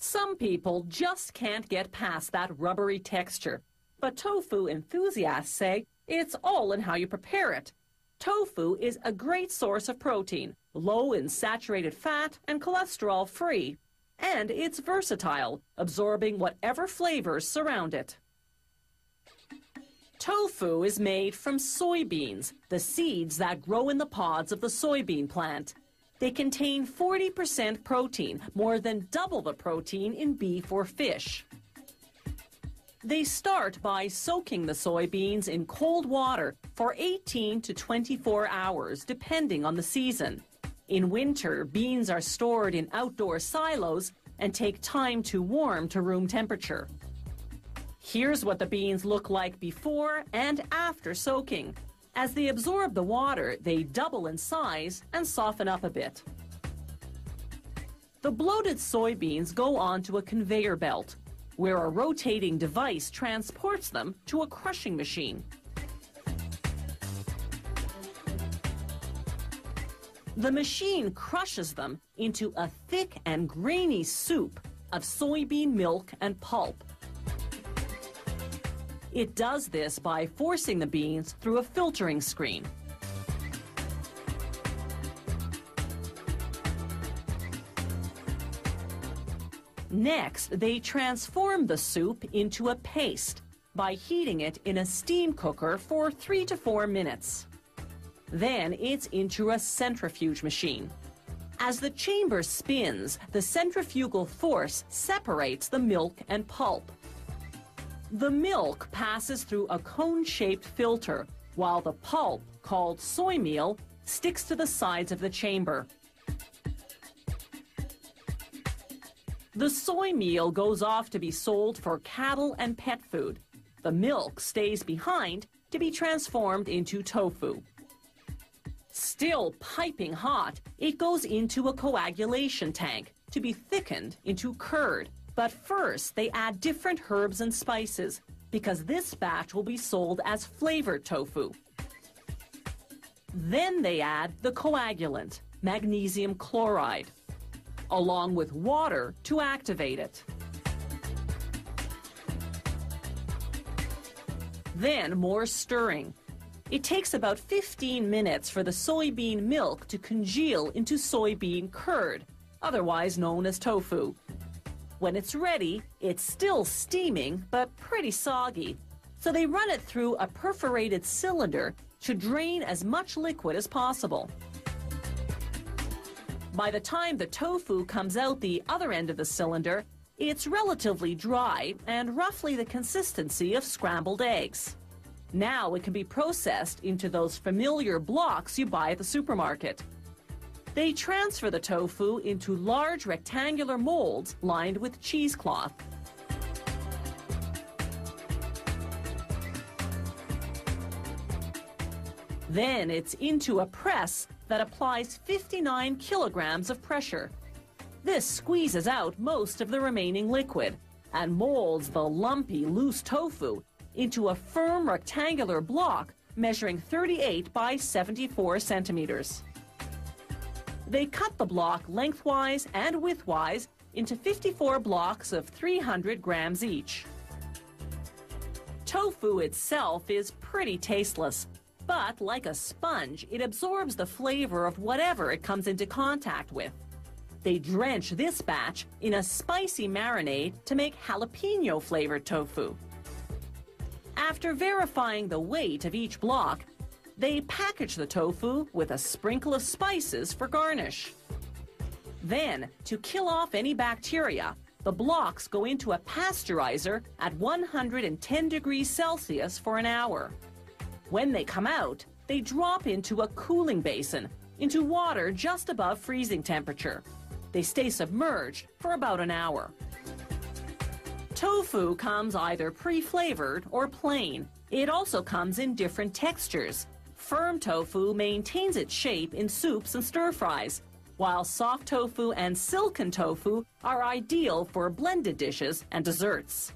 Some people just can't get past that rubbery texture, but tofu enthusiasts say it's all in how you prepare it. Tofu is a great source of protein, low in saturated fat and cholesterol-free, and it's versatile, absorbing whatever flavors surround it. Tofu is made from soybeans, the seeds that grow in the pods of the soybean plant. They contain 40% protein, more than double the protein in beef or fish. They start by soaking the soybeans in cold water for 18 to 24 hours, depending on the season. In winter, beans are stored in outdoor silos and take time to warm to room temperature. Here's what the beans look like before and after soaking. As they absorb the water, they double in size and soften up a bit. The bloated soybeans go onto a conveyor belt, where a rotating device transports them to a crushing machine. The machine crushes them into a thick and grainy soup of soybean milk and pulp. It does this by forcing the beans through a filtering screen. Next, they transform the soup into a paste by heating it in a steam cooker for 3 to 4 minutes. Then it's into a centrifuge machine. As the chamber spins, the centrifugal force separates the milk and pulp. The milk passes through a cone-shaped filter, while the pulp, called soy meal, sticks to the sides of the chamber. The soy meal goes off to be sold for cattle and pet food. The milk stays behind to be transformed into tofu. Still piping hot, it goes into a coagulation tank to be thickened into curd. But first, they add different herbs and spices because this batch will be sold as flavored tofu. Then they add the coagulant, magnesium chloride, along with water to activate it. Then more stirring. It takes about 15 minutes for the soybean milk to congeal into soybean curd, otherwise known as tofu. When it's ready, it's still steaming but pretty soggy, so they run it through a perforated cylinder to drain as much liquid as possible. By the time the tofu comes out the other end of the cylinder, it's relatively dry and roughly the consistency of scrambled eggs. Now it can be processed into those familiar blocks you buy at the supermarket. They transfer the tofu into large rectangular molds lined with cheesecloth. Then it's into a press that applies 59 kilograms of pressure. This squeezes out most of the remaining liquid and molds the lumpy, loose tofu into a firm rectangular block measuring 38 by 74 centimeters. They cut the block lengthwise and widthwise into 54 blocks of 300 grams each. Tofu itself is pretty tasteless, but like a sponge, it absorbs the flavor of whatever it comes into contact with. They drench this batch in a spicy marinade to make jalapeno-flavored tofu. After verifying the weight of each block, they package the tofu with a sprinkle of spices for garnish. Then, to kill off any bacteria, the blocks go into a pasteurizer at 110 degrees Celsius for an hour. When they come out, they drop into a cooling basin, into water just above freezing temperature. They stay submerged for about an hour. Tofu comes either pre-flavored or plain. It also comes in different textures. Firm tofu maintains its shape in soups and stir-fries, while soft tofu and silken tofu are ideal for blended dishes and desserts.